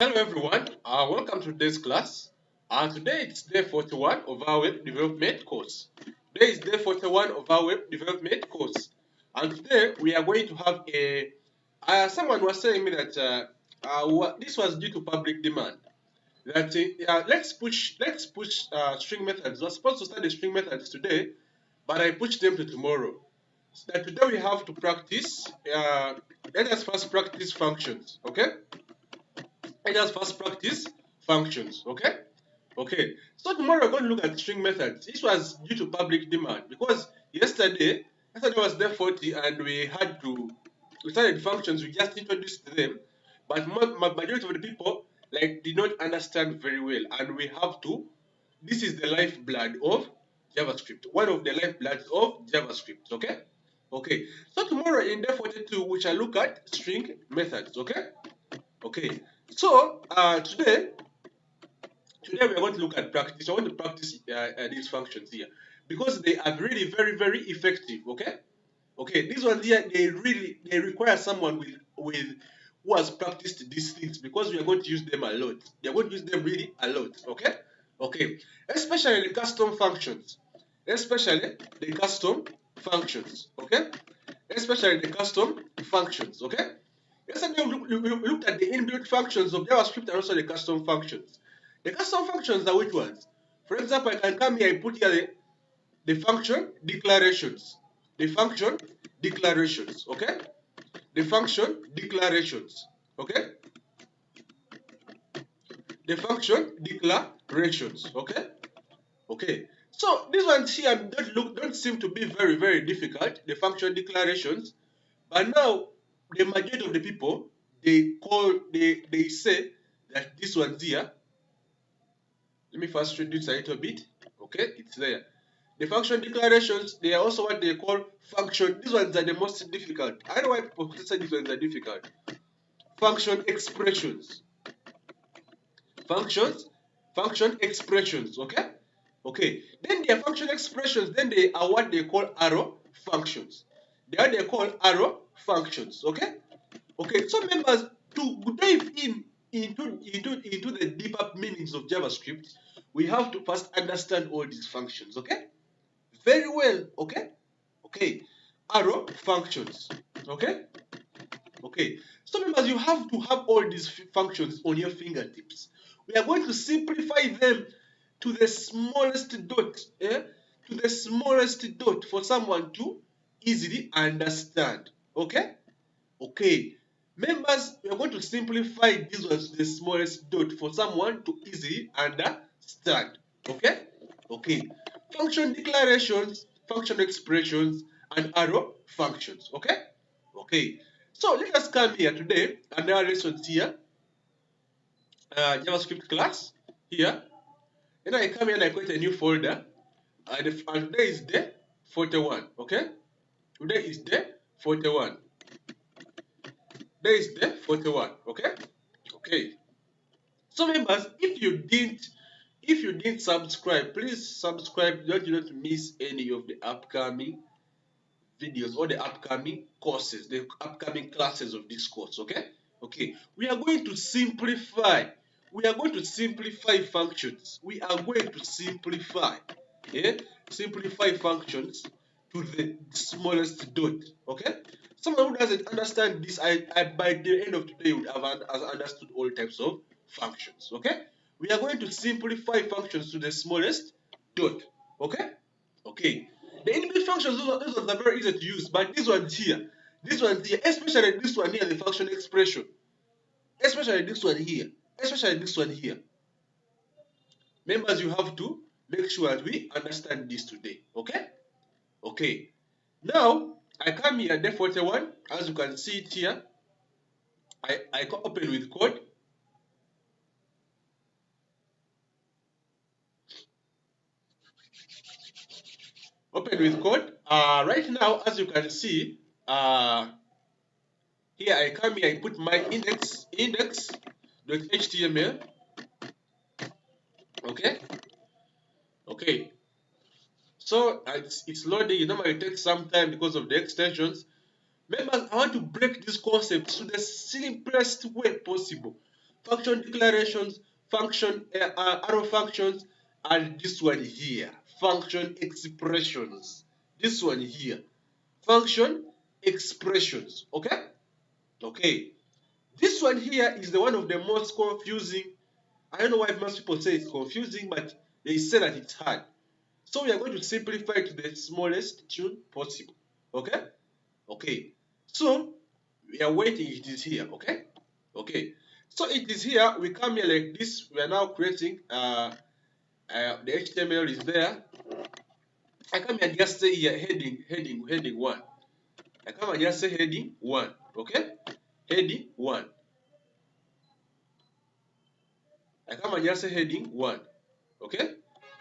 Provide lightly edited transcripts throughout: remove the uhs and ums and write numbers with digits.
Hello everyone, welcome to today's class. Today it's day 41 of our web development course. Today is day 41 of our web development course. And today we are going to have someone was telling me that this was due to public demand. That let's push string methods. I was supposed to study string methods today, but I pushed them to tomorrow. So that today we have to practice, let us first practice functions, okay? Let us first practice functions, okay? Okay, so tomorrow we're going to look at string methods. This was due to public demand because yesterday was day 40 and we started functions, we just introduced them, but majority of the people did not understand very well, and we have to. This is the lifeblood of JavaScript, one of the lifebloods of JavaScript, okay? Okay, so tomorrow in day 42 we shall look at string methods, okay? Okay, so today we are going to look at practice. I want to practice these functions here because they are really very effective. Okay, okay. These ones here they require someone with who has practiced these things because we are going to use them a lot. We are going to use them really a lot. Okay, okay. Especially the custom functions. Especially the custom functions. Okay, especially the custom functions. Okay. Yesterday we looked at the inbuilt functions of JavaScript and also the custom functions. The custom functions are which ones? For example, I can come here and put here the function declarations. The function declarations, okay? The function declarations, okay? The function declarations, okay? Okay. So these ones here don't seem to be very difficult, the function declarations, but now the majority of the people they say that this one's here. Let me first reduce a little bit. Okay, it's there. The function declarations, they are also what they call function. These ones are the most difficult. I don't know why people say these ones are difficult. Function expressions. Functions, function expressions, okay? Okay. Then their function expressions, then they are what they call arrow functions. They are what they call arrow functions, okay? Okay, so members, to dive into the deeper meanings of JavaScript, we have to first understand all these functions, okay? Very well, okay? Okay, arrow functions, okay? Okay, so members, you have to have all these functions on your fingertips. We are going to simplify them to the smallest dot, to the smallest dot for someone to easily understand, okay? Okay, members, we are going to simplify this one to the smallest dot for someone to easily understand. Okay? Okay. Function declarations, function expressions, and arrow functions. Okay? Okay. So let us come here today and our lessons here. JavaScript class here. Then I come here and I create a new folder. And today is day 41. Okay? Today is day 41. There is day 41, okay? Okay. So members, if you didn't subscribe, please subscribe so you don't miss any of the upcoming videos or the upcoming courses, the upcoming classes of this course, okay? Okay. We are going to simplify. We are going to simplify functions. We are going to simplify. Yeah? Simplify functions to the smallest dot. Okay? Someone who doesn't understand this, by the end of today would have understood all types of functions. Okay? We are going to simplify functions to the smallest dot. Okay? Okay. The inbuilt functions, those ones are very easy to use, but this one here, especially this one here, the function expression, especially this one here, especially this one here. Members, you have to make sure that we understand this today. Okay? Okay. Now, I come here, day 41. As you can see it here, I open with code. Open with code. Right now, as you can see, here I come here, I put my index.html. Okay? Okay. So it's loading. It normally takes some time because of the extensions. Members, I want to break this concept to the simplest way possible. function declarations, function arrow functions, and this one here, function expressions. This one here, function expressions. Okay? Okay. This one here is the one of the most confusing. I don't know why most people say it's confusing, but they say that it's hard. So we are going to simplify it to the smallest tune possible. Okay? Okay. So we are waiting, it is here. Okay? Okay. So it is here. We come here like this. We are now creating the HTML is there. I come here and just say here heading 1. I come and just say heading 1. Okay? Heading 1. I come and just say heading 1. Okay?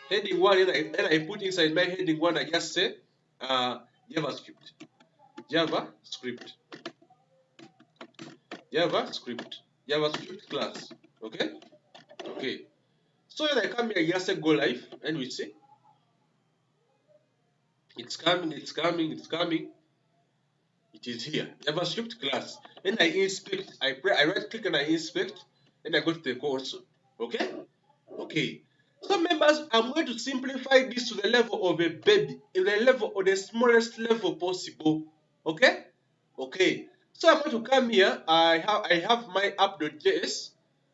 Heading 1, and I put inside my heading 1, I just say JavaScript. JavaScript. JavaScript class. Okay? Okay. So when I come here, I just say go live, and we see it's coming. It is here. JavaScript class. Then I inspect, I right click and I inspect, and I go to the console. Okay? Okay. So members, I'm going to simplify this to the level of a baby, in the level of the smallest level possible. Okay? Okay. So I'm going to come here. I have my app.js.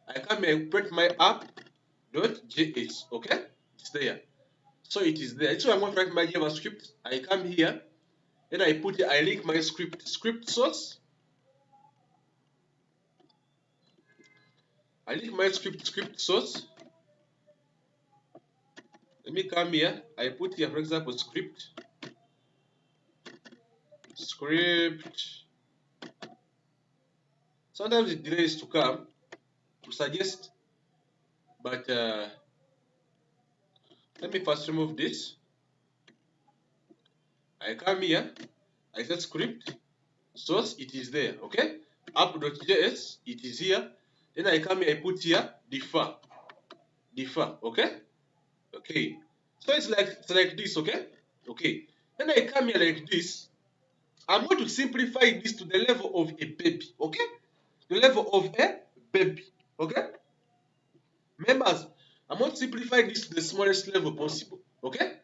I come here and print my app.js. Okay? It's there. So it is there. So I'm going to write my JavaScript. I come here. Then I link my script source. I link my script source. Let me come here. I put here, for example, script. Sometimes it delays to come to suggest, but let me first remove this. I come here. I set script source. It is there. Okay. App.js. It is here. Then I come here. I put here defer. Okay. Okay. So it's like this. Okay. Okay. Then I come here like this. I'm going to simplify this to the level of a baby. Okay. The level of a baby. Okay. Members, I'm going to simplify this to the smallest level possible. Okay.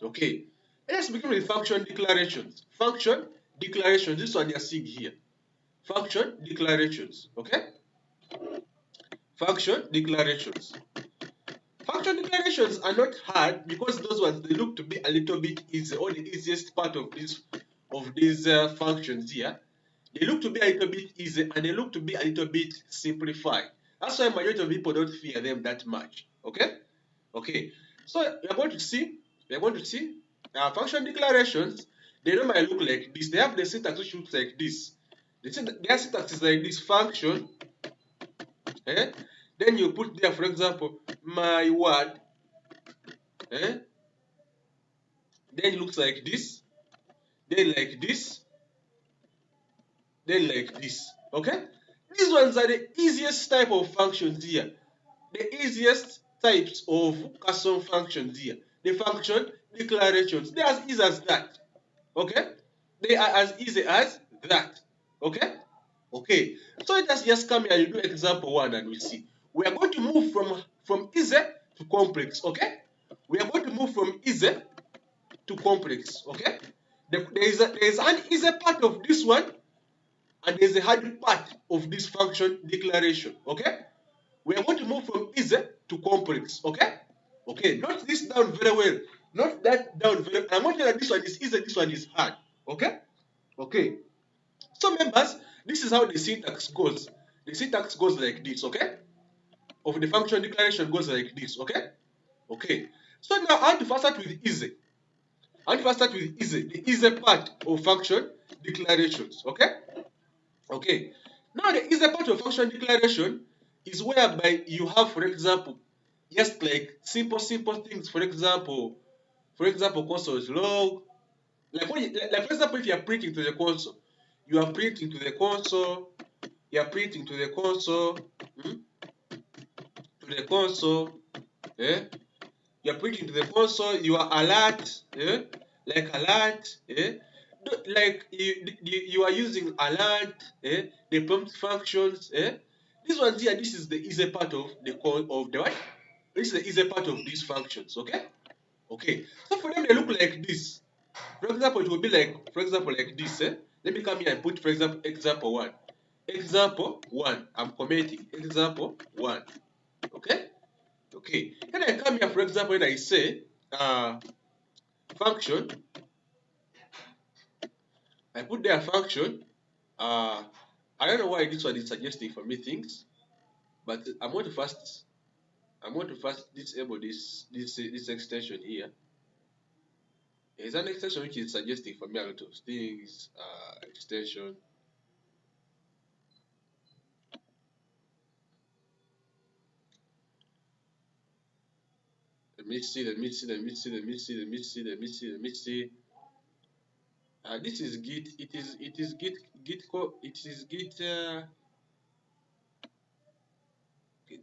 Okay. Let's begin with function declarations. Function declarations. This one you're seeing here. Function declarations. Okay. Function declarations. Function declarations are not hard because those ones they look to be a little bit easy, or the easiest part of these functions here. They look to be a little bit easy and they look to be a little bit simplified. That's why majority of people don't fear them that much. Okay? Okay. So we are going to see function declarations. They normally look like this. They have the syntax which looks like this. Their syntax is like this: function. Then you put there, for example, my word. Then it looks like this. Then like this. Then like this. Okay? These ones are the easiest type of functions here. The easiest types of custom functions here. The function declarations. They're as easy as that. Okay? They are as easy as that. Okay? Okay. So let us just come here and do example 1 and we see. We are going to move from easy to complex. Okay? We are going to move from easy to complex. Okay? There is an easy part of this one, and there's a hard part of this function declaration. Okay? We are going to move from easy to complex. Okay? Okay, note this down very well. Note that down very well. I'm going to tell you that this one is easy, this one is hard. Okay? Okay. So members, this is how the syntax goes. The syntax goes like this, okay? Of the function declaration goes like this, okay? Okay. So now I want to first start with easy. The easy part of function declarations, okay? Okay. Now the easy part of function declaration is whereby you have, for example, just like simple things. For example, console log. Like for example, if you are printing to the console, you are printing to the console. You are printing to the console. To the console. You are printing to the console. You are alert. Like alert. Like you are using alert. The prompt functions. This one here, this is the easy part of the call of the what? This is the easy part of these functions, okay? Okay. So for them, they look like this. For example, it will be like, for example, like this. Let me come here and put, for example, example one. Example one. I'm commenting. Example one. Okay? Okay. And I come here, for example, and I say function. I put there function. I don't know why this one is suggesting for me things, but I'm going to first disable this extension here. There's an extension which is suggesting for me a lot of things. Extension. Let me see. This is Git. It is Git code. It is Git.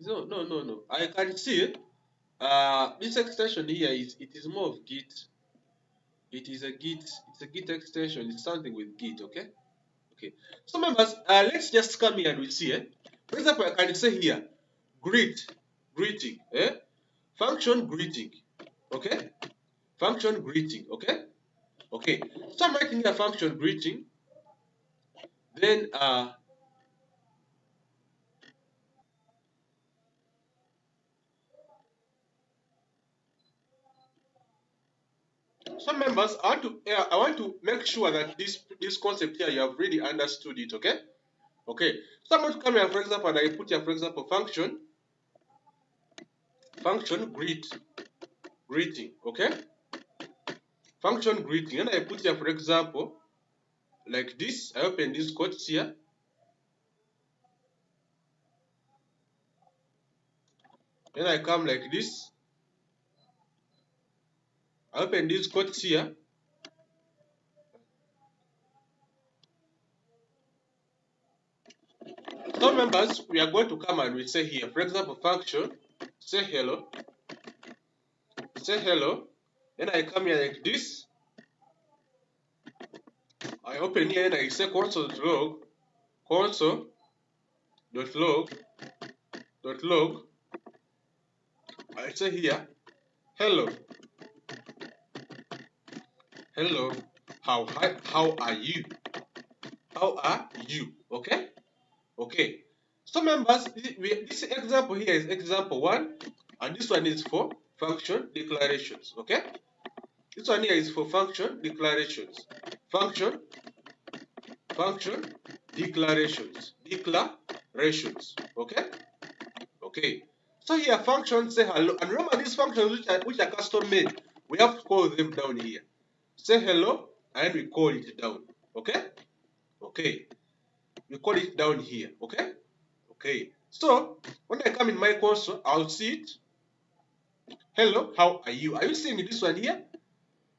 No. I can see. This extension here is more of Git. It is a Git. It's a Git extension. It's something with Git. Okay. Okay. So members, let's just come here and we see. For example, I can say here, greeting. Function greeting. Okay. Function greeting. Okay. Okay. So I'm writing here function greeting. Then some members, I want to make sure that this concept here you have really understood it. Okay. Okay. So I'm going to come here, for example, and I put here, for example, function greeting. Okay. Function greeting, and I put here, for example, like this. I open this quotes here. Then I come like this. I open these quotes here. So members, we are going to come and we say here, for example, function, say hello. Then I come here like this. I open here and I say console.log. I say here, hello. How are you? Okay. Okay. So members, this example here is example one, and this one is for function declarations. Okay. This one here is for function declarations. Function declarations. Okay. Okay. So here functions say hello, and remember these functions which are custom made, we have to call them down here. Say hello, and we call it down. Okay. Okay. We call it down here. Okay. Okay. So when I come in my console, I'll see it. Hello, how are you? Are you seeing this one here?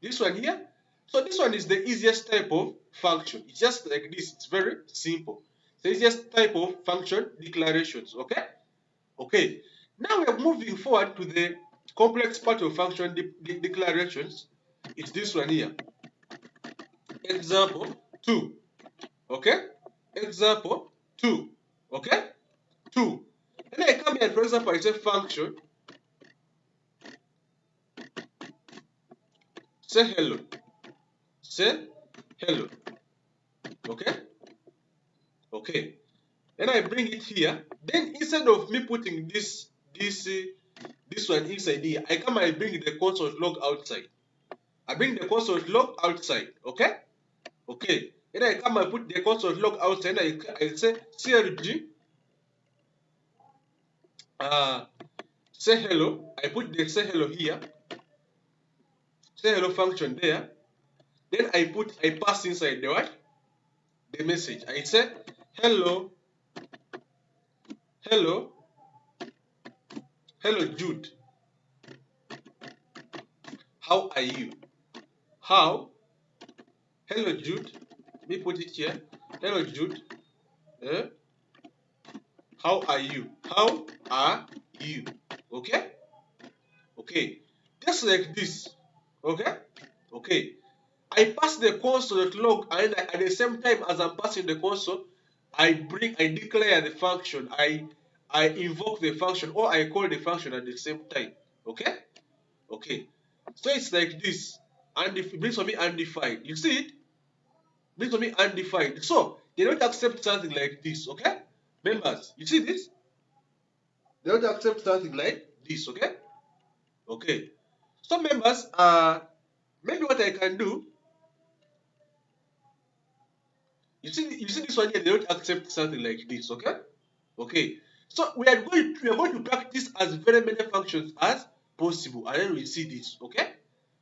This one here? So this one is the easiest type of function. It's just like this. It's very simple. It's the easiest type of function declarations. Okay? Okay. Now we are moving forward to the complex part of function declarations. It's this one here. Example 2. Okay? Example 2. Okay? 2. And I come here, for example, I say function. Say hello. Say hello. Okay? Okay. Then I bring it here. Then instead of me putting this one inside here, I come and I bring the console log outside. I bring the console log outside. Okay? Okay. Then I come and put the console log outside and I say CLG say hello. I put the say hello here. Say hello function there. Then I pass inside the what? The message. I say hello Jude. How are you? Hello Jude. Let me put it here. Hello Jude. How are you? Okay? Okay. Just like this. Okay? Okay. I pass the console.log, and at the same time as I'm passing the console, I declare the function, I invoke the function, or I call the function at the same time. Okay? Okay. So it's like this. And if it brings for me undefined, you see it? Brings for me undefined. So they don't accept something like this. Okay? Members, you see this? They don't accept something like this. Okay? Okay. So members, maybe what I can do, you see this one here, they don't accept something like this. Okay? Okay. So we are going to practice as very many functions as possible, and then we see this. Okay?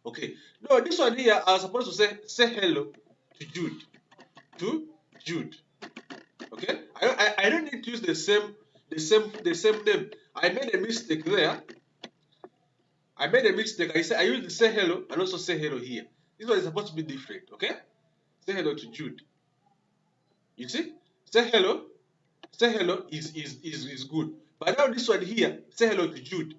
Okay. No, this one here, I was supposed to say hello to Jude. To Jude. Okay. I don't need to use the same name. I made a mistake there. I made a mistake. I used to say hello and also say hello here. This one is supposed to be different. Okay. Say hello to Jude. You see? Say hello. Say hello is good. But now this one here, say hello to Jude,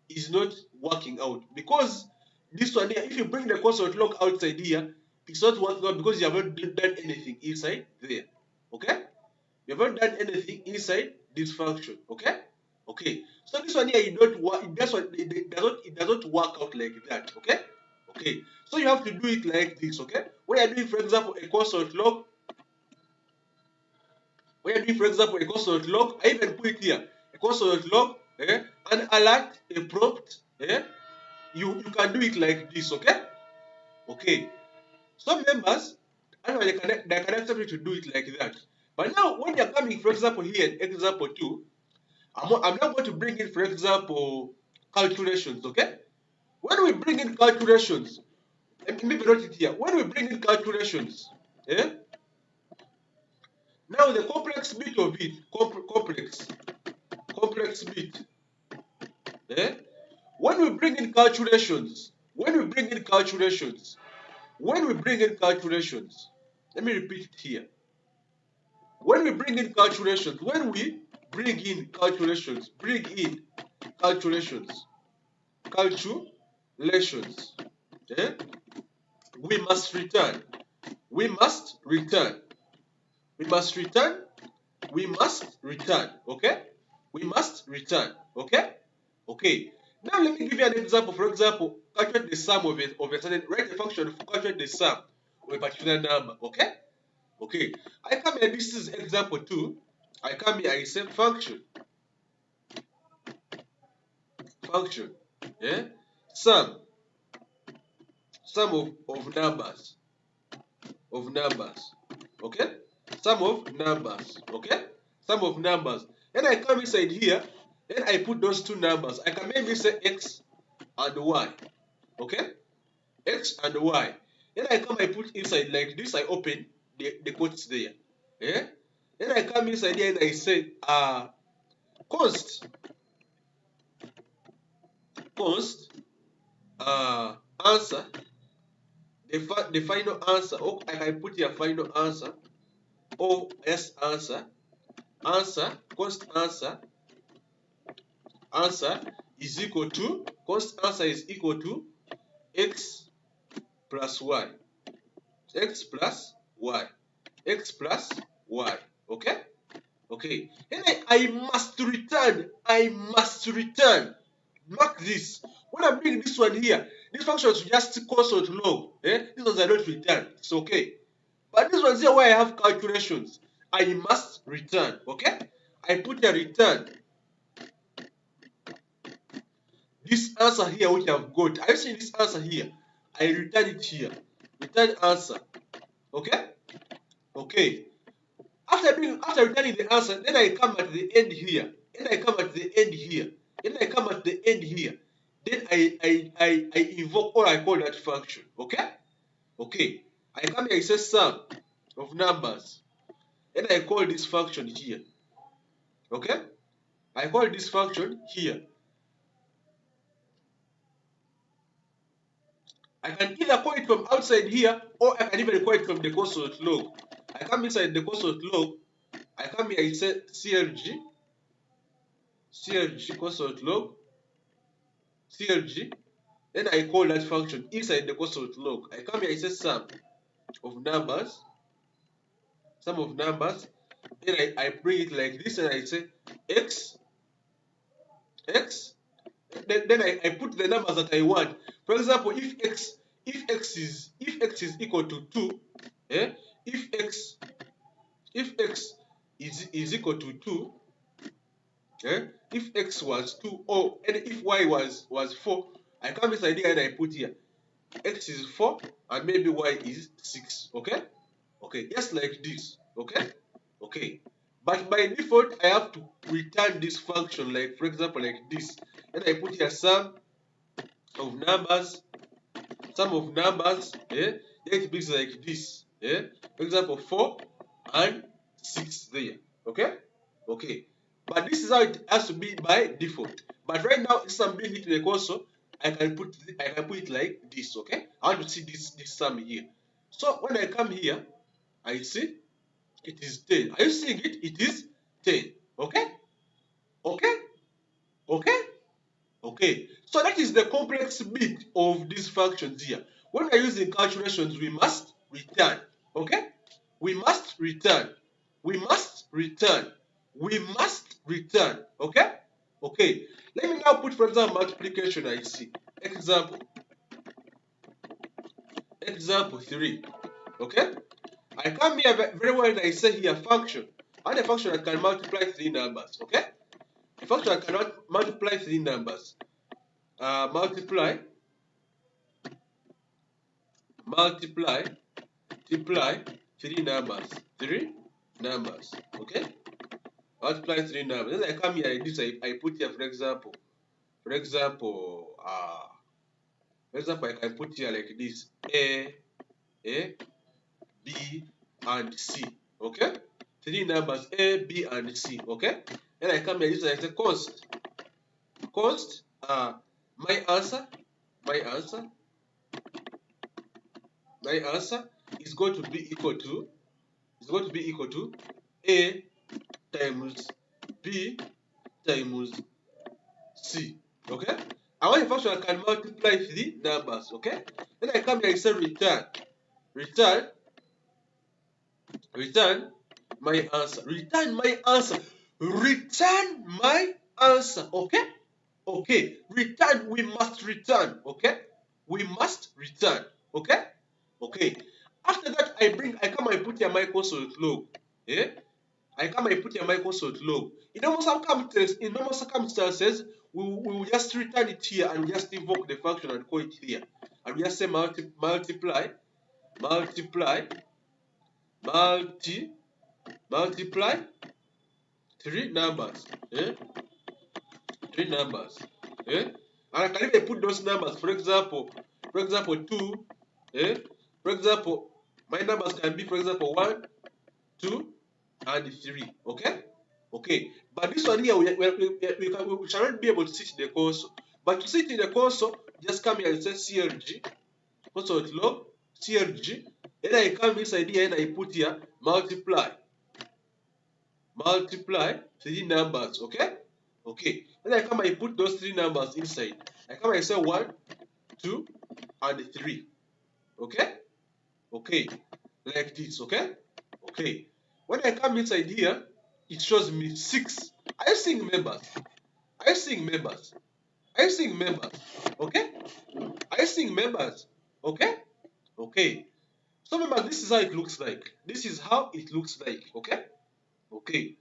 is not working out, because this one here, if you bring the console log outside here, it's not working out because you haven't done anything inside there. Okay? You haven't done anything inside this function. Okay? Okay. So this one here, it does not work out like that. Okay? Okay. So you have to do it like this. Okay? When you're doing, for example, a console log, when you're doing, for example, a console log, I even put it here, a console log, an alert, a prompt, you can do it like this. Okay? Okay. Some members, they can accept you to do it like that. But now, when you're coming, for example, here in example 2, I'm now going to bring in, for example, calculations. Okay? When we bring in calculations, maybe write it here. When we bring in calculations, now the complex bit of it, complex bit, when we bring in calculations, let me bring in calculations, let me repeat it here. When we bring in calculations, we must return, okay? We must return, okay? Okay. Now let me give you an example. For example, calculate the sum of a certain, write a function to calculate the sum of a particular number, okay? Okay. I come here, this is example 2. I come here, I say function, yeah? Sum of numbers, okay? Sum of numbers. Then I come inside here, then I put those two numbers. I can maybe say x and y, okay? X and y. Then I come, I put inside like this, I open the quotes there. Yeah? Then I come inside here and I say const answer, the final answer, or I can put here final answer, or s answer, const answer is equal to, const answer is equal to x plus y, x plus y, okay? Okay, and I must return, mark this. When I'm doing this one here, this function should just console log, these ones I don't return, it's okay. But this one's here where I have calculations, I must return, okay? I put a return. This answer here which I've got, I see this answer here, I return it here, return answer, okay? Okay. After returning the answer, then I come at the end here. Then I invoke, or I call that function. Okay? Okay. I come here, I say sum of numbers. Then I call this function here. Okay? I call this function here. I can either call it from outside here, or I can even call it from the console log. I come inside the console log. I come here, I say CLG console log, CLG, then I call that function inside the console log. I come here, I say sum of numbers, Then I bring it like this and I say x, x. Then I put the numbers that I want. For example, if x is equal to 2, eh? if x if x is equal to 2, eh? If x was 2, and if y was 4, I come inside here and I put here x is 4 and maybe y is 6. Okay? Okay, just like this. Okay? Okay. But by default, I have to return this function, like for example, like this. And I put here of numbers, sum of numbers, then it looks like this. For example, 4 and 6 there. Okay? Okay. But this is how it has to be by default. But right now, since I'm doing it in the console, I can put it like this. Okay? I want to see this sum here. So when I come here, I see it is 10. Are you seeing it? It is 10. Okay? Okay? Okay? Okay, so that is the complex bit of these functions here. When we are using calculations, we must return. Okay? We must return. We must return. We must return. Okay? Okay. Let me now put, for example, multiplication. I see. Example 3. Okay? I come here very well and I say here function. And a function that can multiply 3 numbers. Okay? A function that cannot multiply 3 numbers. Multiply, multiply 3 numbers. Okay? Multiply 3 numbers. Then I come here and this I put here, for example, I can put here like this: A, B, and C. Okay? 3 numbers: A, B, and C. Okay? Then I come here, this I say const. My answer is going to be equal to A times B times C. Okay? I want a function that can multiply 3 numbers. Okay? Then I come here and say return my answer. Return my answer. Okay? Okay. Return. We must return. Okay? We must return. Okay? Okay. After that, I come and put here my console log. Yeah? I come and put here my console log. In normal circumstances, we will just return it here and we just invoke the function and call it here. And we just say multiply 3 numbers. 3 numbers. And I can even put those numbers. For example, 2. For example, my numbers can be, for example, 1, 2, and 3. Okay? Okay. But this one here, we shall not be able to see it in the console. But to see it in the console, just come here and say CLG, console log, CLG. Then I come inside here and I put here multiply 3 numbers. Okay? Okay. Then I come and put those 3 numbers inside. I come and say 1, 2, and 3. Okay? Okay. Like this. Okay? Okay. When I come inside here, it shows me 6. Are you seeing members? Are you seeing members? Are you seeing members? Okay? Are you seeing members? Okay? Okay. So members, this is how it looks like. This is how it looks like. Okay? Okay.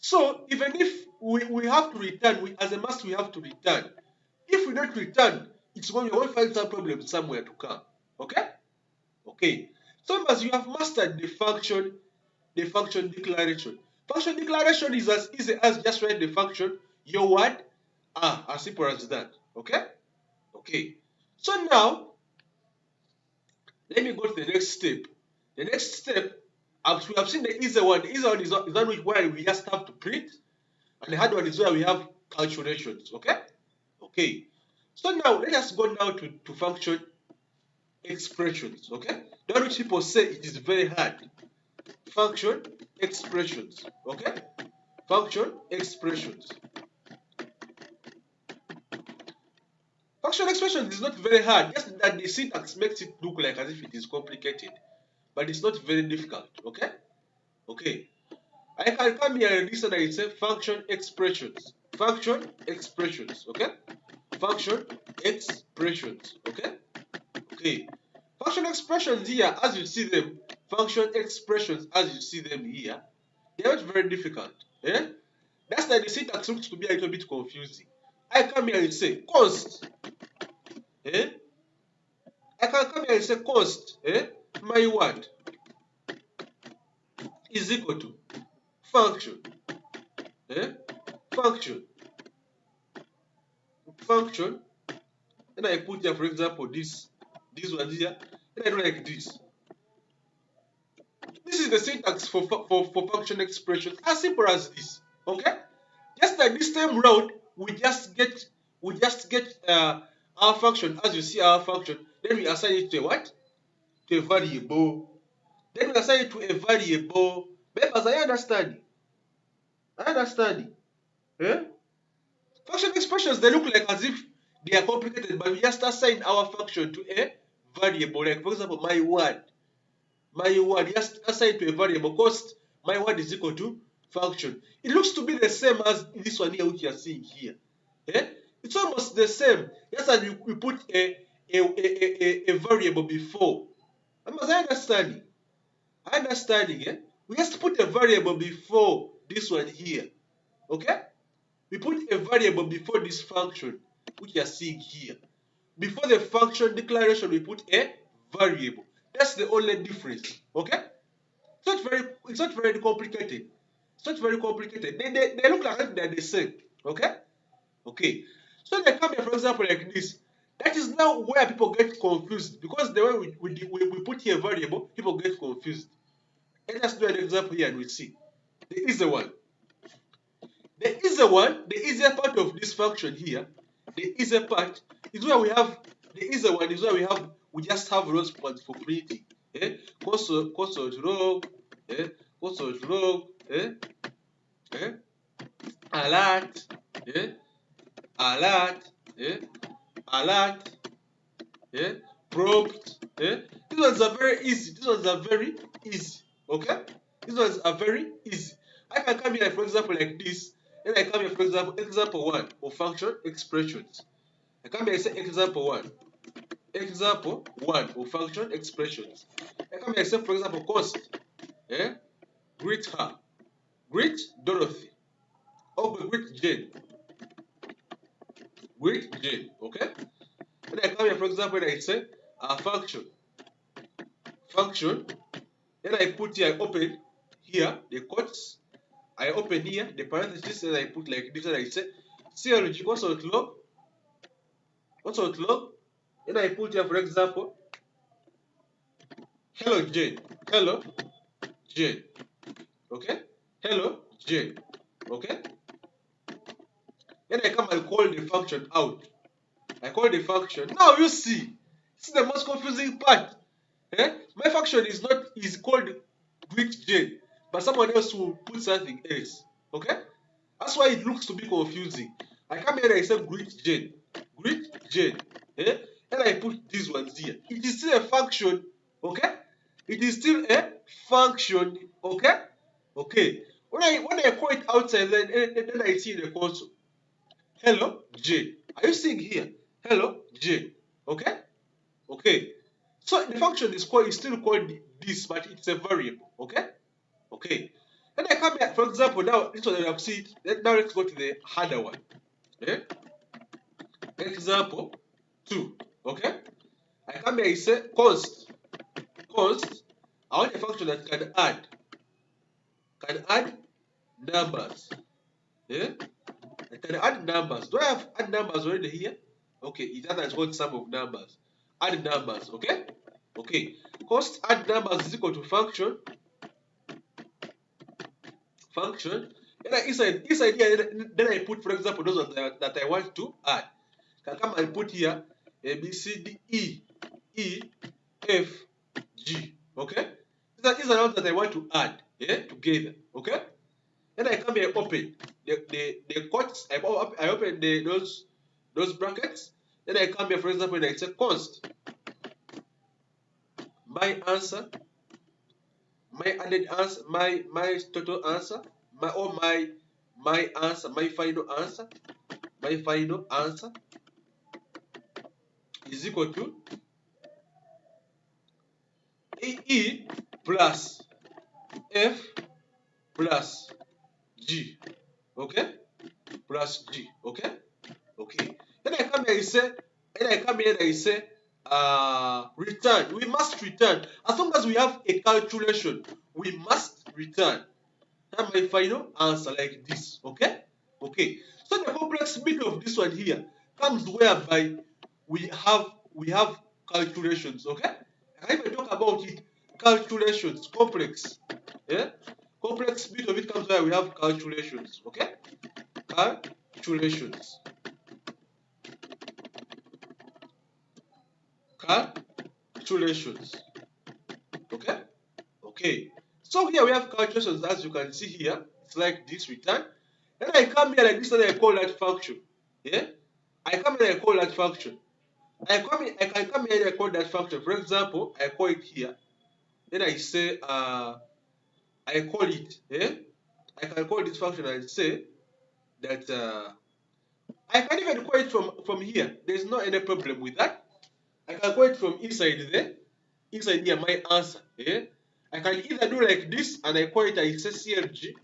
So even if we have to return, as a must we have to return. If we don't return, it's when you're going to find some problem somewhere to come. Okay? Okay. So members, you have mastered the function declaration. Function declaration is as easy as just write the function, your word, as simple as that. Okay? Okay. So now, let me go to the next step. The next step, as we have seen the easy one. The easy one is one where we just have to print, and the hard one is where we have calculations. Okay? Okay. So now, let us go now to function expressions. Okay? That which people say it is very hard. Function expressions. Okay? Function expressions. Function expressions is not very hard, just that the syntax makes it look like as if it is complicated. But it's not very difficult. Okay? Okay. I can come here and this and I say function expressions. Function expressions, okay? Function expressions, okay? Okay. Function expressions here, as you see them, function expressions as you see them here, they're not very difficult. Eh? That's why the syntax looks to be a little bit confusing. I come here and say const. Eh? I can come here and say const. Eh? My word is equal to function. Eh? Function. Function. And I put here, for example, this one here, and I do like this. This is the syntax for function expressions, as simple as this. Okay? Just like this time round, we just get our function. As you see our function, then we assign it to a what? To a variable. Then we assign it to a variable. Members, I understand. I understand. Eh? Function expressions, they look like as if they are complicated, but we just assign our function to a variable. Like for example, my word. My word, just assign it to a variable. Cost, my word is equal to function. It looks to be the same as this one here, which you are seeing here. Eh? It's almost the same. Just as we put a variable before. Am I understanding? Understanding, eh? We just put a variable before this one here. Okay? We put a variable before this function, which you are seeing here. Before the function declaration, we put a variable. That's the only difference. Okay? It's not very complicated. It's not very complicated. They look like they're the same. Okay? Okay. So they come here, for example, like this. That is now where people get confused, because the way we put here a variable, people get confused. Let us do an example here and we see. The easy one. The easier part of this function here, the easier part is where we have, the easier one is where we just have rows points for printing. Eh? Console log, console log, alert, alert, alert, prompt. These ones are very easy. These ones are very easy. Okay? These ones are very easy. I can come here, for example, like this. And I come here, for example 1 of function expressions. I come here and say example 1. Example 1 of function expressions. I come here and say, for example, const. Greet her. Greet Dorothy. Okay, greet Jane. Greet Jane. Okay? And I come here, for example, and I say a function. Function. Then I put here, I open here the quotes. I open here the parentheses and I put like this and I say CLG console log. Console log. Then I put here, for example, hello Jane. Hello Jane. Okay? Hello Jane. Okay? Then I come and call the function out. I call the function. Now you see. This is the most confusing part. My function is called greet Jane, but someone else will put something else. Okay? That's why it looks to be confusing. I come here and I say greet Jane. Greet Jane. And I put these ones here. It is still a function. Okay? It is still a function. Okay? Okay. When I call it outside, then I see in the console. Hello Jane. Are you seeing here? Hello Jane. Okay? Okay. So the function is still called this, but it's a variable. Okay? Okay. Then I come here, for example, now this one I've seen. Now let's go to the harder one. Example 2. Okay? I come here, I say const. Const. I want a function that can add numbers. I can add numbers. Do I have add numbers already here? Okay, it has got sum of numbers. Add numbers, okay? Okay. Const add numbers is equal to function. Function. Then inside here, then I put, for example, those ones that I want to add. I can come and put here A, B, C, D, E, F, G. Okay? These are ones that I want to add together. Okay? Then I come here, open the quotes. I open those brackets. Then I come here, for example, and I say const my answer my added answer, my total answer, my answer, my final answer is equal to E plus F plus G. Okay? Plus G. Okay? Okay. Then I come here and say, return. We must return. As long as we have a calculation, we must return. And my final answer like this. Okay? Okay. So the complex bit of this one here comes whereby we have calculations. Okay? And if I talk about it, calculations, complex. Yeah? Complex bit of it comes where we have calculations. Okay? Calculations. Calculations. Okay? Okay. So here we have calculations, as you can see here. It's like this return. Then I come here like this and I call that function. Yeah? I come here and I call that function. I can come here and I call that function. For example, I call it here. Then I say I call it, yeah? I can call this function and say that I can even call it from here. There's not any problem with that. I can call it from inside there. Inside here, my answer. Yeah? I can either do like this and I call it, I say CFG,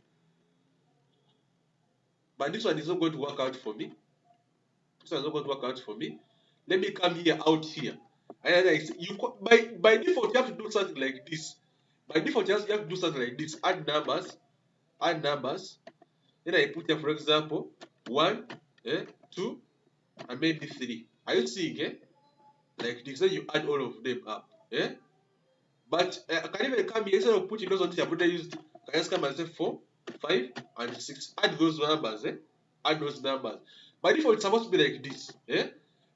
but this one is not going to work out for me. This one is not going to work out for me. Let me come here, out here. And I say, by default, you have to do something like this. By default, you have to do something like this. Add numbers. Then I put here, for example, 1, 2, and maybe 3. Are you seeing, like this? Then you add all of them up. But I can even come here, instead of putting those on this, I can just come and say 4, 5, and 6. Add those numbers, Add those numbers. By default, it's supposed to be like this,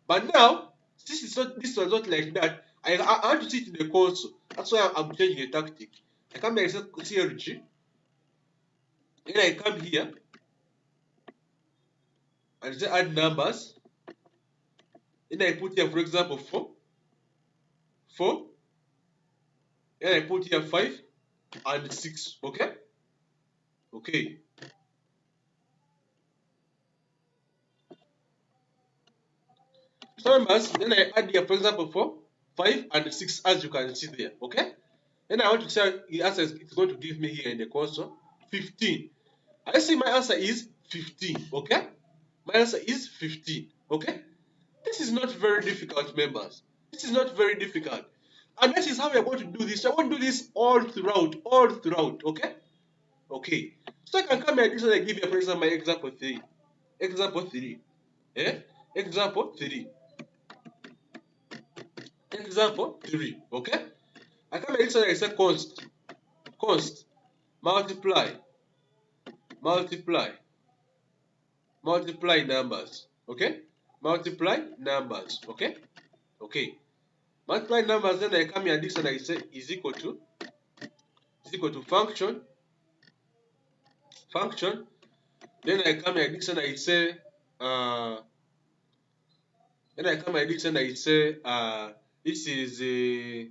But now, since this one's not like that, I want to see it in the console. That's why I'm changing the tactic. I come here and say CLG. Then I come here and say add numbers. Then I put here, for example, 4. Then I put here 5 and 6. Okay? Okay. So numbers, then I add here, for example, 4, 5, and 6, as you can see there. Okay? Then I want to say the answer it's going to give me here in the console 15. I see my answer is 15. Okay? My answer is 15. Okay? This is not very difficult, members. This is not very difficult. And that is how we are going to do this. I want to do this all throughout. Okay? Okay. So I can come here, this and I give you, for example, my example 3. Example 3. Example 3. Example 3. Okay? I come here, this and I say const, multiply numbers. Okay? Multiply numbers. Okay? Okay. Multiply numbers, then I come here, this and I say is equal to function. Then I come here, this and I say this is a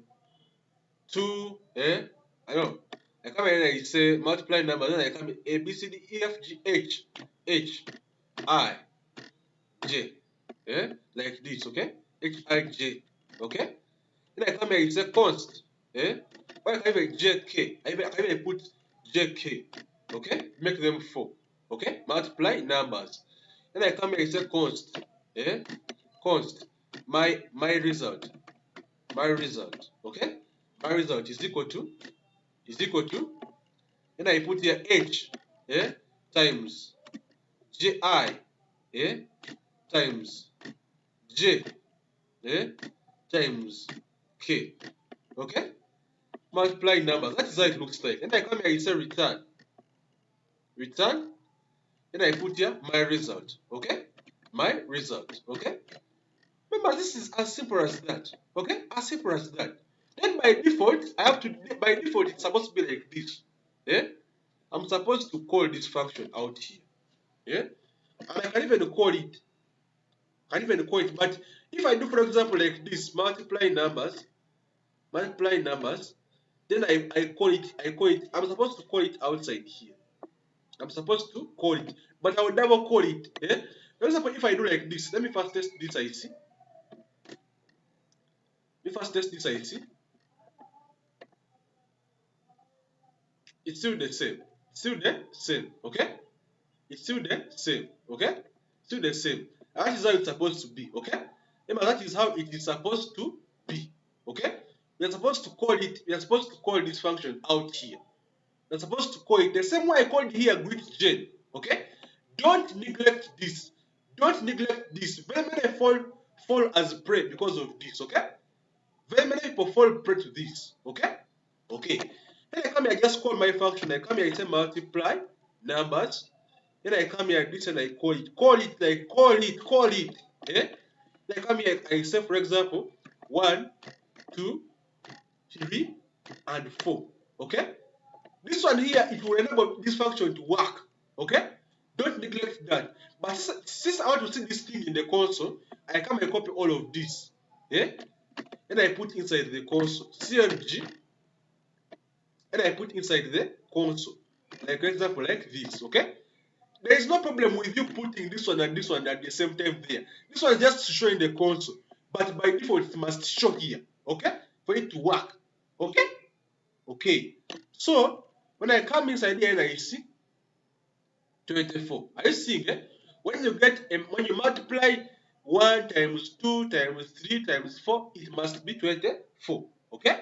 2, I know. I come here and I say multiply numbers, then I come here A, B, C, D, E, F, G, H, I, J, like this, okay? H, I, J, okay? Then I come here and say const, why I can even JK, I can even put JK, okay? Make them 4, okay? Multiply numbers. Then I come here and say const, const, my result, okay? My result is equal to, then I put here H, times Ji, times J, times K, okay? Multiply numbers. That is how it looks like. And I come here, I say return, then I put here my result, okay? My result, okay? Remember, this is as simple as that, okay? As simple as that. Then by default, it's supposed to be like this, I'm supposed to call this function out here, and I can even call it, but if I do, for example, like this, multiply numbers, Then I call it, I'm supposed to call it outside here. I'm supposed to call it, but I will double call it. For example, if I do like this, let me first test this IC. Let me first test this IC. It's still the same. Still the same, okay? It's still the same, okay? Still the same. And that is how it's supposed to be, okay? Remember, that is how it is supposed to be, okay? We are supposed to call it, we are supposed to call this function out here. We're supposed to call it the same way I called here greet_gen, okay? Don't neglect this. Don't neglect this. Very many fall as prey because of this, okay? Very many people fall prey to this, okay? Okay. Then I come here, I just call my function. I come here, I say multiply numbers. Then I come here, this and I call it. Call it. Eh? Then I come here, I say, for example, 1, 2, 3, and 4. Okay? This one here, it will enable this function to work. Okay? Don't neglect that. But since I want to see this thing in the console, I come and copy all of this. Yeah? And I put inside the console. CMG. And I put inside the console. Like for example, like this. Okay? There is no problem with you putting this one and this one at the same time there. This one is just to show in the console. But by default, it must show here. Okay? For it to work. Okay? Okay. So, when I come inside here and I see 24. Are you seeing it? When you multiply 1 times 2 times 3 times 4, it must be 24. Okay?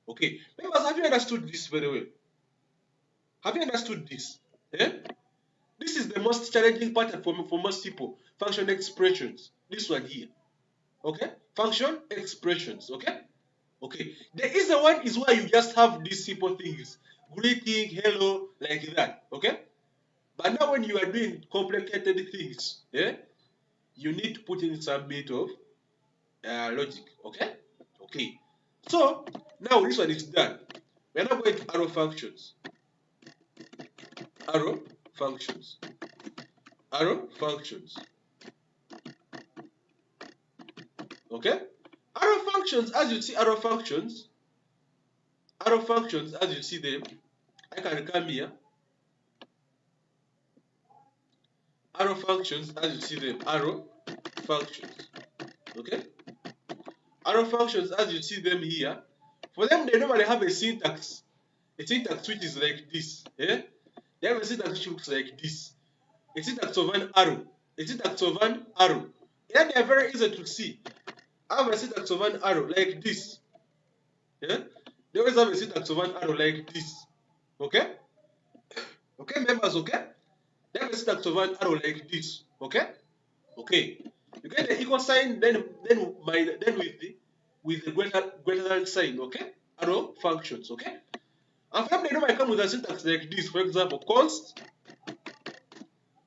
Okay. Members, have you understood this very well? Have you understood this? Eh? This is the most challenging part for most people. Function expressions. This one here. Okay? Function expressions. Okay? Okay. The easy one is where you just have these simple things. Greeting, hello, like that. Okay? But now when you are doing complicated things, you need to put in some bit of logic. Okay? Okay. So, now this one is done. We are now going to arrow functions. Arrow functions. Arrow functions. Okay? Arrow functions, as you see arrow functions, as you see them, I can come here. Arrow functions, as you see them, arrow functions. Okay? Arrow functions, as you see them here, for them, they normally have a syntax which is like this. They have a syntax which looks like this. A syntax of an arrow. A syntax of an arrow. Yeah, they are very easy to see. I have a syntax of an arrow like this. They always have a syntax of an arrow like this. Okay? Okay, members, okay? They have a syntax of an arrow like this. Okay? Okay. You get the equal sign, then with the greater than sign, okay? Arrow functions, okay? And from they normally come with a syntax like this. For example, const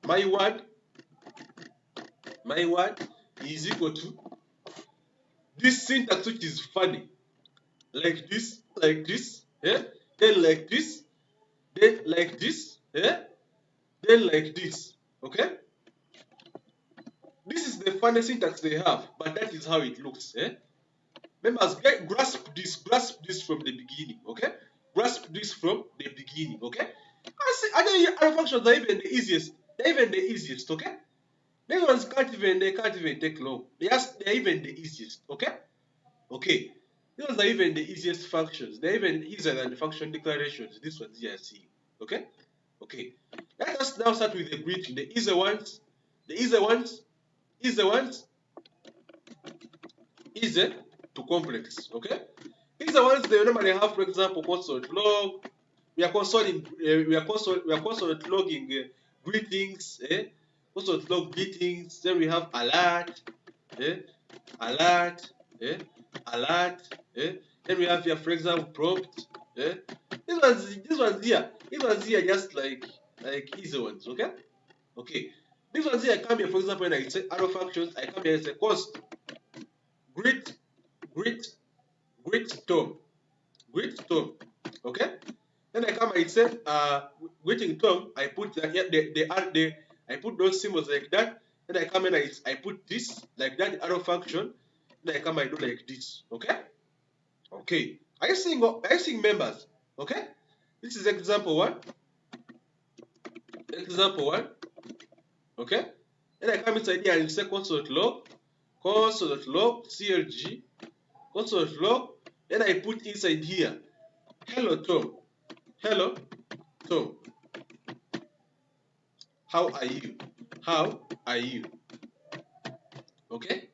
my word is equal to this syntax which is funny. Like this, then like this, then like this, then like this. Okay? This is the funny syntax they have, but that is how it looks. Members, grasp this from the beginning, okay? Grasp this from the beginning, okay? Other functions are even the easiest. They're even the easiest, okay? These ones can't even take long. They're even the easiest, okay? Okay. These ones are even the easiest functions. They're even easier than the function declarations. This one's here, see. Okay? Okay. Let us now start with the greeting. The easy ones, easy to complex. Okay? Easy ones they normally have, for example, console.log. We are console.logging greetings. Console.log greetings. Then we have alert. Alert. Alert. Then we have here, for example, prompt. These ones here just like easy ones. Okay. Okay. These ones here I come here, for example, when I say arrow functions, I come here and say const greet Tom. Okay? Then I come and say greeting Tom, I put I put those symbols like that. Then I come and I put this like that arrow function. Then I come and do like this. Okay? Okay. Are you seeing members? Okay? This is example one. Example one. Okay? Then I come inside here and say console.log, CLG, console.log. Then I put inside here, hello Tom, hello Tom, how are you? How are you? Okay?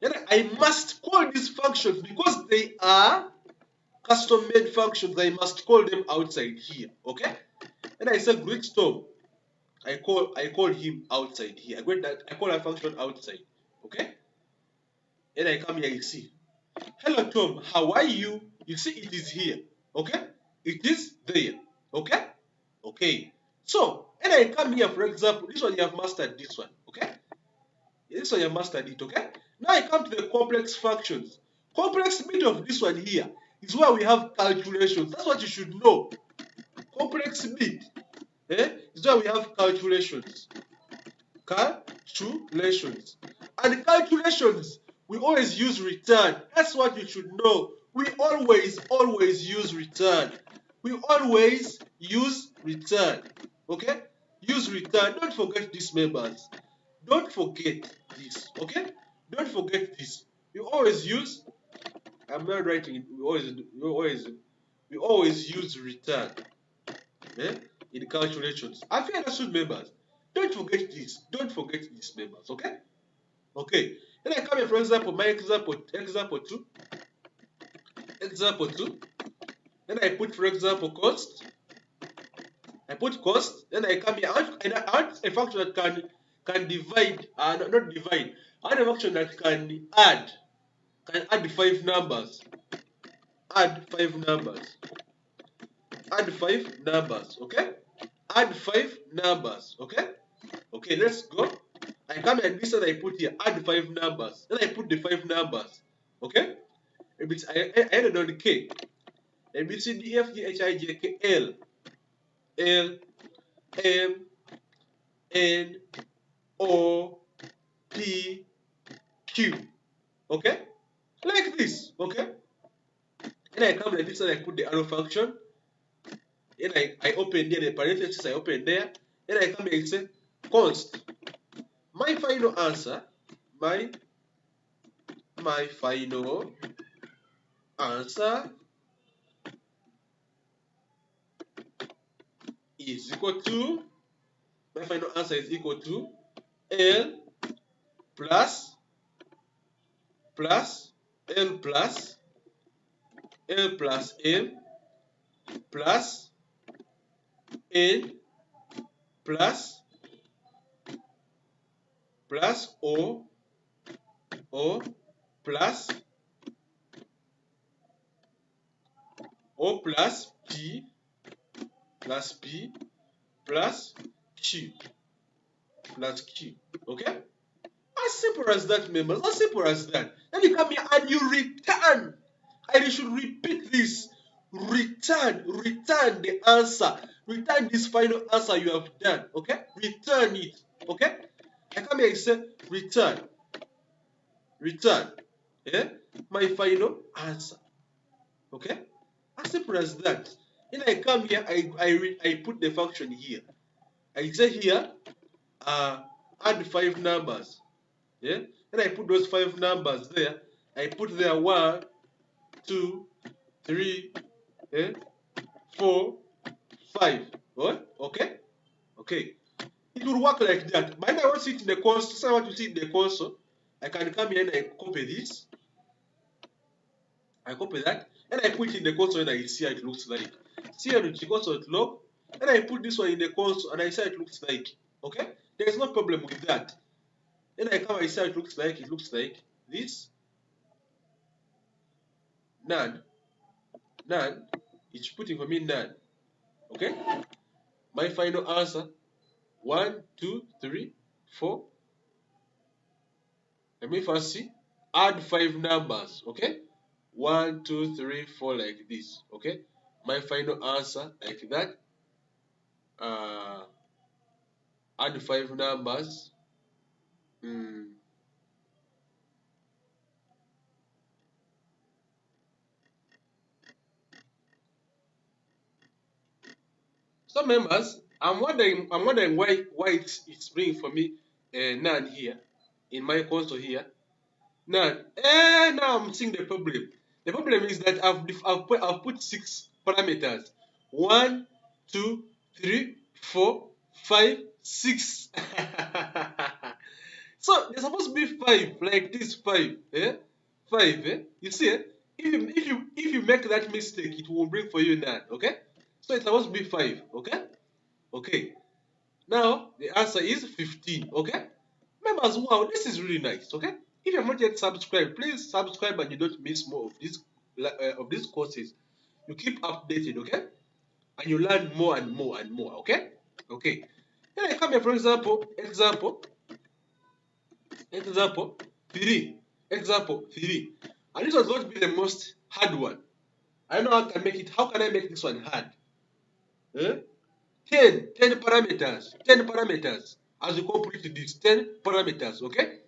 Then I must call these functions because they are custom made functions. I must call them outside here. Okay? Then I say greet Tom. I call him outside here. I call that function outside. Okay? Then I come here, you see. Hello Tom, how are you? You see it is here. Okay? It is there. Okay? Okay. So, and I come here, for example, this one you have mastered this one. Okay? This one you have mastered it. Okay? Now I come to the complex functions. Complex bit of this one here is where we have calculations. That's what you should know. Complex bit is where we have calculations. Calculations. And calculations, we always use return. That's what you should know. We always use return. We always use return. Okay? Use return. Don't forget these members. Don't forget this. Okay? Don't forget this. We always use, I'm not writing it, we always use return. In calculations. Have you understood members? Don't forget this. Don't forget these members. Okay? Okay. Then I come here, for example, my example 2. Example 2. Then I put, for example, cost. I put cost. Then I come here. I want a function that can divide, not divide. I want a function that can add 5 numbers. Add 5 numbers. Add 5 numbers. Okay? Add 5 numbers. Okay? Okay, let's go. I come and this one I put here, add 5 numbers. Then I put the 5 numbers. Okay? I added on the K. A, B, C, D, E, F, G, H, I, J, K, L. L, M, N, O, P, Q. Okay? Like this. Okay? Then I come like this and I put the arrow function. Then I open there the parentheses, I open there. Then I come here and say const. My final answer, my final answer is equal to, my final answer is equal to L plus L plus L plus M plus N plus O plus P plus Q plus Q. Okay? As simple as that, members. As simple as that. Then you come here and you return. And you should repeat this. Return the answer. Return this final answer you have done. Okay? Return it. Okay? I come here and say return. Yeah? My final answer. Okay? As simple as that. Then I come here, I put the function here. I say here, add 5 numbers. Yeah? Then I put those 5 numbers there. I put there 1, 2, 3, 4, 5. What? Okay? Okay. It will work like that. But if I want to see it in the console, so I want to see it in the console, I can come here and I copy this. I copy that. And I put it in the console and I see how it looks like. See how the console.log. And I put this one in the console and I see how it looks like. Okay? There is no problem with that. Then I come and I see how it looks like. It looks like this. None. It's putting for me none. Okay? My final answer. 1, 2, 3, 4. Let me first see. Add 5 numbers. Okay? 1, 2, 3, 4 like this. Okay? My final answer like that. Add 5 numbers. So members, I'm wondering why it's bringing for me none here in my console here. None. Now I'm seeing the problem. The problem is that I've put 6 parameters. 1, 2, 3, 4, 5, 6. So there's supposed to be 5, like this 5. 5, You see, if you make that mistake, it will bring for you none, okay? So it's supposed to be 5, okay? Okay. Now the answer is 15, okay? Members, wow, this is really nice, okay? If you have not yet subscribed, please subscribe and you don't miss more of these courses. You keep updated, okay? And you learn more and more and more, okay? Okay. Then I come here, for example, example 3. Example 3. And this was going to be the most hard one. I know how can I make this one hard? 10 parameters. 10 parameters. As you complete this, 10 parameters, okay?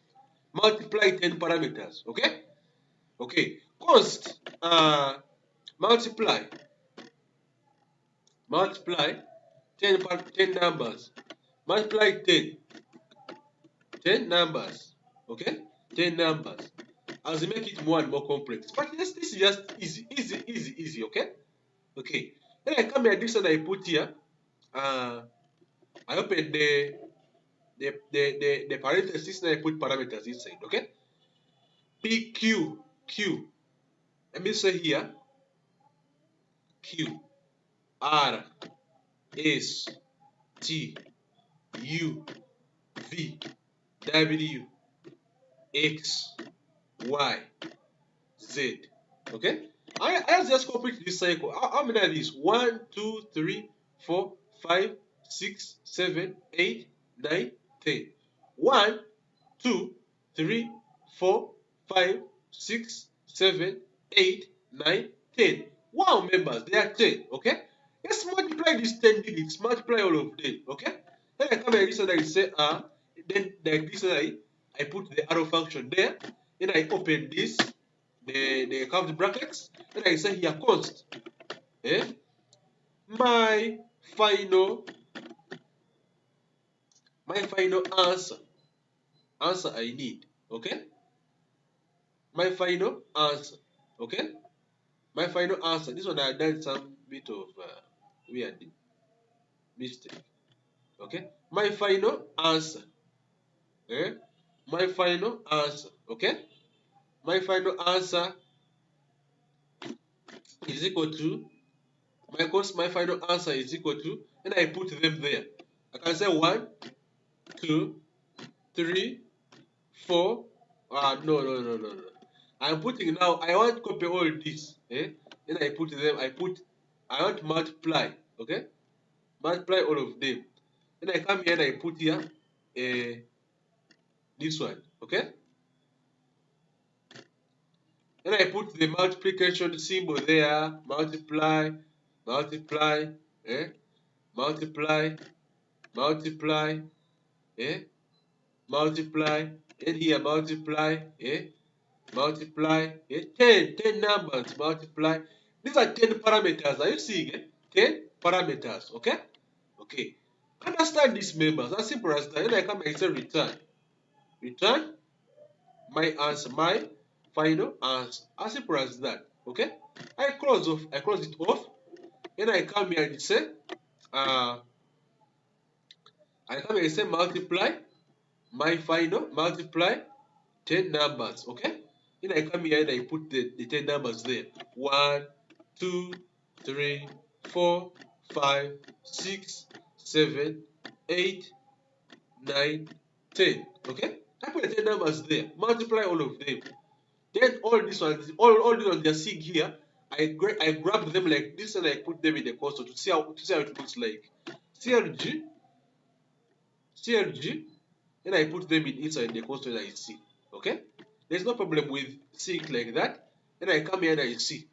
Multiply 10 parameters, okay? Okay. Const multiply 10 numbers. Multiply 10 numbers, okay? 10 numbers. As you make it more and more complex. But this is just easy, okay? Okay. Then I come here, this one I put here. I open the parentheses and I put parameters inside, okay? Q. Let me say here Q R S T U V W X Y Z. Okay? I just complete this cycle. How many are these? 1, 2, 3, 4, 5, 6, 7, 8, 9, 10. 1, 2, 3, 4, 5, 6, 7, 8, 9, 10. Wow, members, they are 10. Okay? Let's multiply these 10 digits. Multiply all of them. Okay? Then I come here this and I say then like this I put the arrow function there. Then I open this, the curved brackets. Then I say here const. My final answer I need. Okay? My final answer. Okay? My final answer. This one I done some bit of weird mistake. Okay? My final answer. My final answer. Okay? My final answer is equal to my final answer is equal to, and I put them there. I can say 1, 2, 3, 4. No. I'm putting now. I want to copy all this. Then I put them. I want to multiply. Okay, multiply all of them. Then I come here and I put here this one. Okay. Then I put the multiplication symbol there. Multiply, multiply, multiply, multiply, multiply, and here multiply, multiply, 10 numbers, multiply. These are 10 parameters. Are you seeing 10 parameters, okay? Okay. Understand these members, as simple as that. Then I come and say return. Return my answer, my final answer. As simple as that, okay? I close it off. Then I come here and say, multiply my final, multiply 10 numbers, okay? Then I come here and I put the 10 numbers there. 1, 2, 3, 4, 5, 6, 7, 8, 9, 10. Okay? I put the 10 numbers there. Multiply all of them. Then all these ones they're seeing here, I grab them like this and I put them in the console to see how it looks like. CLG, then I put them inside the console and I see. Okay? There's no problem with seeing it like that. Then I come here and I see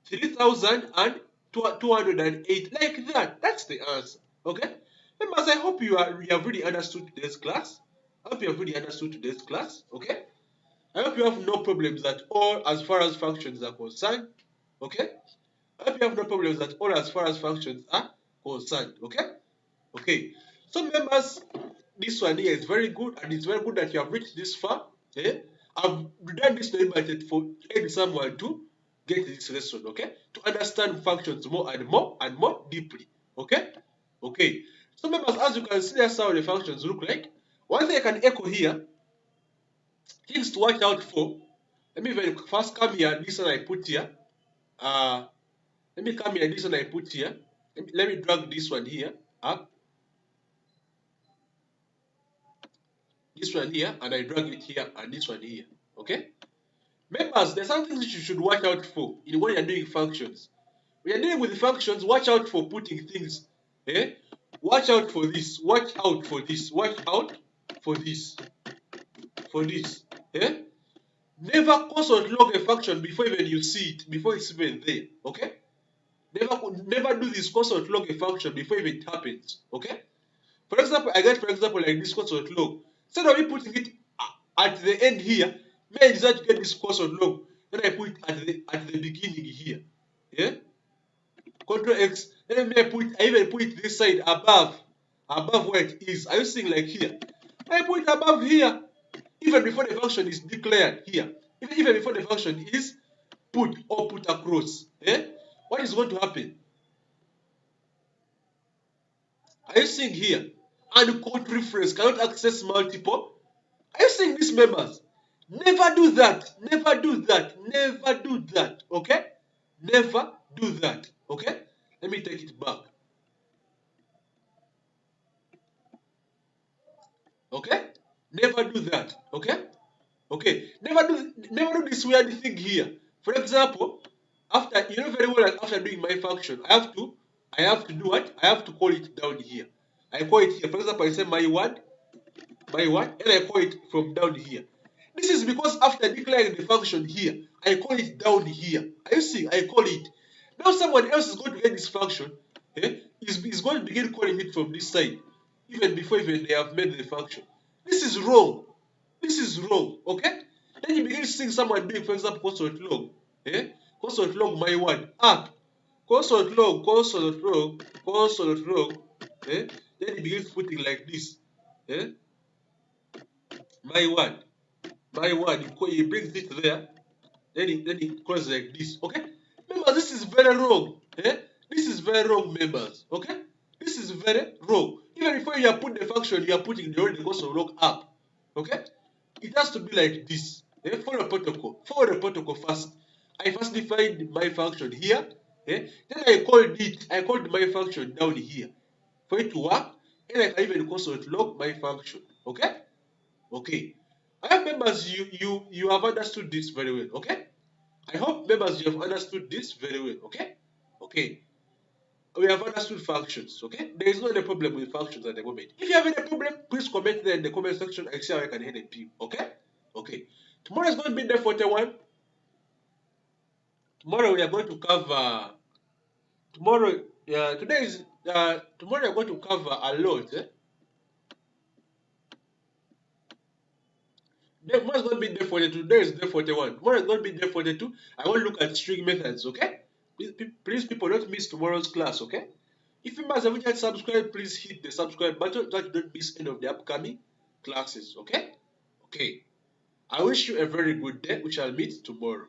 3,208 like that. That's the answer. Okay? Members, I hope you have really understood today's class. Okay? I hope you have no problems at all as far as functions are concerned. Okay? I hope you have no problems at all as far as functions are concerned. Okay? Okay. So members, this one here is very good, and it's very good that you have reached this far. Eh? I've done this to for aid someone to get this lesson, okay? To understand functions more and more and more deeply. Okay? Okay. So members, as you can see, that's how the functions look like. One thing I can echo here, things to watch out for. Let me very first come here, this one I put here. Let me come here, this one I put here. Let me drag this one here up. This one here, and I drag it here, and this one here. Okay? Members, there's something that you should watch out for in when you're doing functions. When you're dealing with functions, watch out for putting things. Eh? Watch out for this. Watch out for this. Watch out for this. For this. Eh? Never constant log a function before even you see it, before it's even there. Okay? Never do this constant log a function before even it happens. Okay? For example, I get, for example, like this constant log. Instead of me putting it at the end here, may I decide to get this constant log. Then I put it at the beginning here. Yeah? Control X. Then I even put it this side above where it is. Are you seeing like here? I put it above here, even before the function is declared here. Even before the function is put or put across. Eh? What is going to happen? Are you seeing here? And code reference cannot access multiple. Are you seeing these members? Never do that. Never do that. Never do that. Okay? Never do that. Okay? Let me take it back. Okay? Never do that. Okay? Okay. Never do this weird thing here. For example, after you know very well that after doing my function, I have to do what? I have to call it down here. I call it here. For example, I say my one, and I call it from down here. This is because after declaring the function here, I call it down here. Are you seeing? I call it. Now someone else is going to get this function, is going to begin calling it from this side, even before even they have made the function. This is wrong. This is wrong, okay? Then you begin seeing someone doing, for example, constant log, constant log my1 up, constant log, then he begins putting like this, my1, he brings it there, then he closes like this, okay? Members, this is very wrong, This is very wrong, members, okay? This is very wrong. Even before you are putting the function, you are putting the constant log up, okay? It has to be like this. Follow the protocol. Follow the protocol first. I first defined my function here. Then I called my function down here for it to work. And I can even constant log my function. Okay? Okay. I hope members you have understood this very well. Okay? I hope members you have understood this very well. Okay? Okay. We have understood functions. Okay? There is no any problem with functions at the moment. If you have any problem, please comment there in the comment section and see how I can help you. Okay? Okay. Tomorrow is going to be day 41. Tomorrow we are going to cover. Tomorrow, today is. Tomorrow we are going to cover a lot. Tomorrow is going to be day 42. Today is day 41. Tomorrow is going to be day 42. I want to look at string methods. Okay. Please, people, don't miss tomorrow's class. Okay. If you must have yet subscribed, please hit the subscribe button so that you don't miss any of the upcoming classes. Okay. Okay. I wish you a very good day. We shall meet tomorrow.